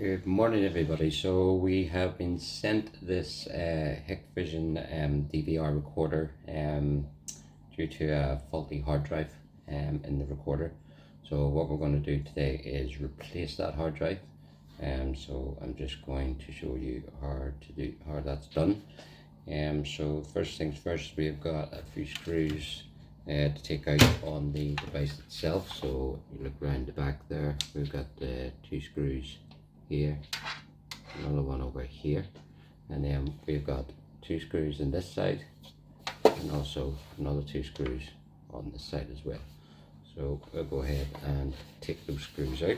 Good morning, everybody. So we have been sent this Hikvision DVR recorder due to a faulty hard drive in the recorder. So what we're going to do today is replace that hard drive. So I'm just going to show you how that's done. So first things first, we've got a few screws to take out on the device itself. So you look around the back there, we've got two screws here, another one over here, and then we've got two screws on this side and also another two screws on this side as well. So we'll go ahead and take those screws out.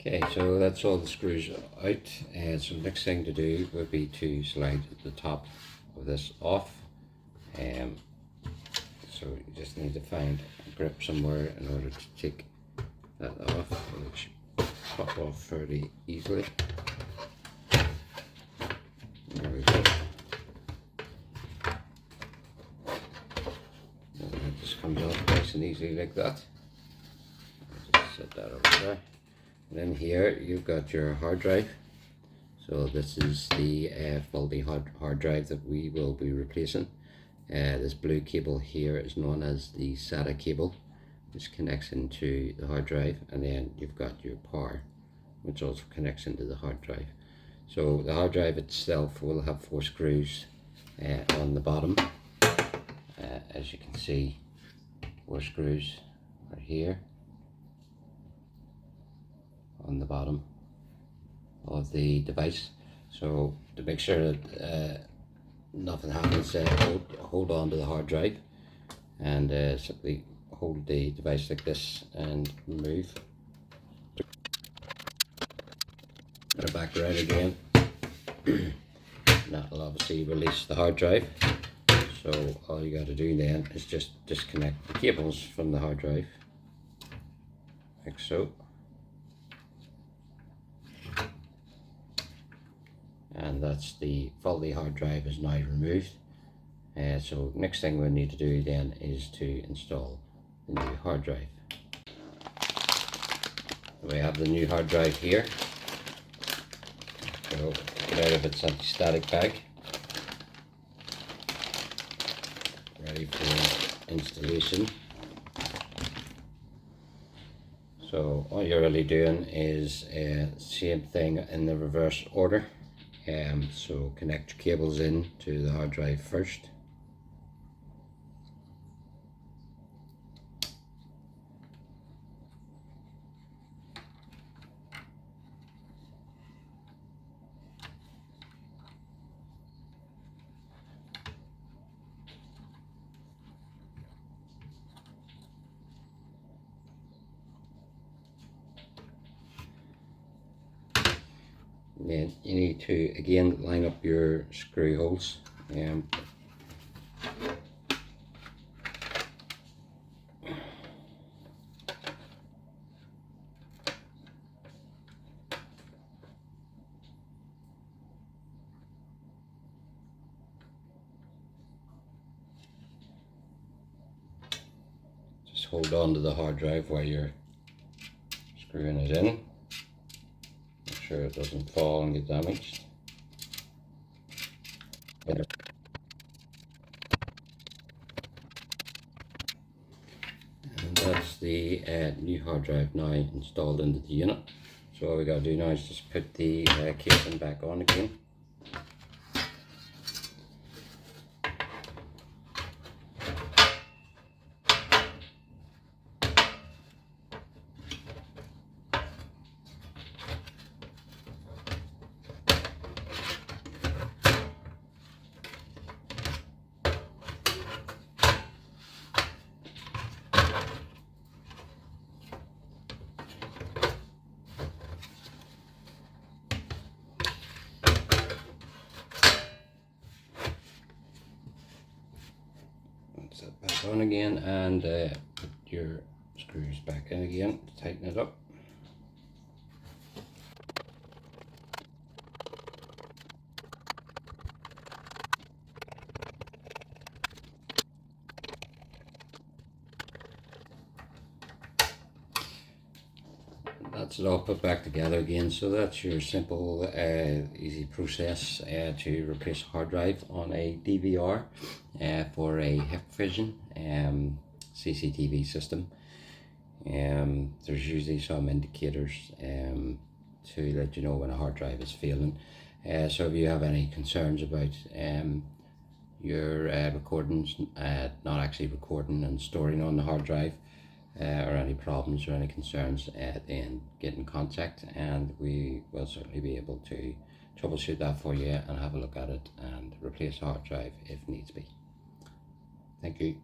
Okay, so that's all the screws out, and so the next thing to do would be to slide the top of this off. So you just need to find a grip somewhere in order to take that off, which pop off fairly easily. There we go. And that just comes off nice and easily like that. Just set that over there. And then here you've got your hard drive. So this is the faulty hard drive that we will be replacing. This blue cable here is known as the SATA cable, which connects into the hard drive, and then you've got your power, which also connects into the hard drive. So the hard drive itself will have 4 screws on the bottom. As you can see, 4 screws are here on the bottom of the device. So to make sure that nothing happens, hold on to the hard drive and simply hold the device like this and move. Put it back around again. That will obviously release the hard drive. So all you got to do then is just disconnect the cables from the hard drive, like so. And that's the faulty hard drive is now removed. So next thing we need to do then is to install the new hard drive. We have the new hard drive here. So get out of its anti-static bag, ready for installation. So all you're really doing is same thing in the reverse order. So connect your cables in to the hard drive first. Then you need to again line up your screw holes. Just hold on to the hard drive while you're screwing it in. Make sure it doesn't fall and get damaged. And that's the new hard drive now installed into the unit. So all we got to do now is just put the casing back on again. Set back on again and put your screws back in again to tighten it up. That's it all put back together again. So that's your simple, easy process to replace a hard drive on a DVR for a Hikvision CCTV system. There's usually some indicators to let you know when a hard drive is failing. So if you have any concerns about your recordings not actually recording and storing on the hard drive, or any problems or any concerns, then get in contact and we will certainly be able to troubleshoot that for you and have a look at it and replace the hard drive if needs be. Thank you.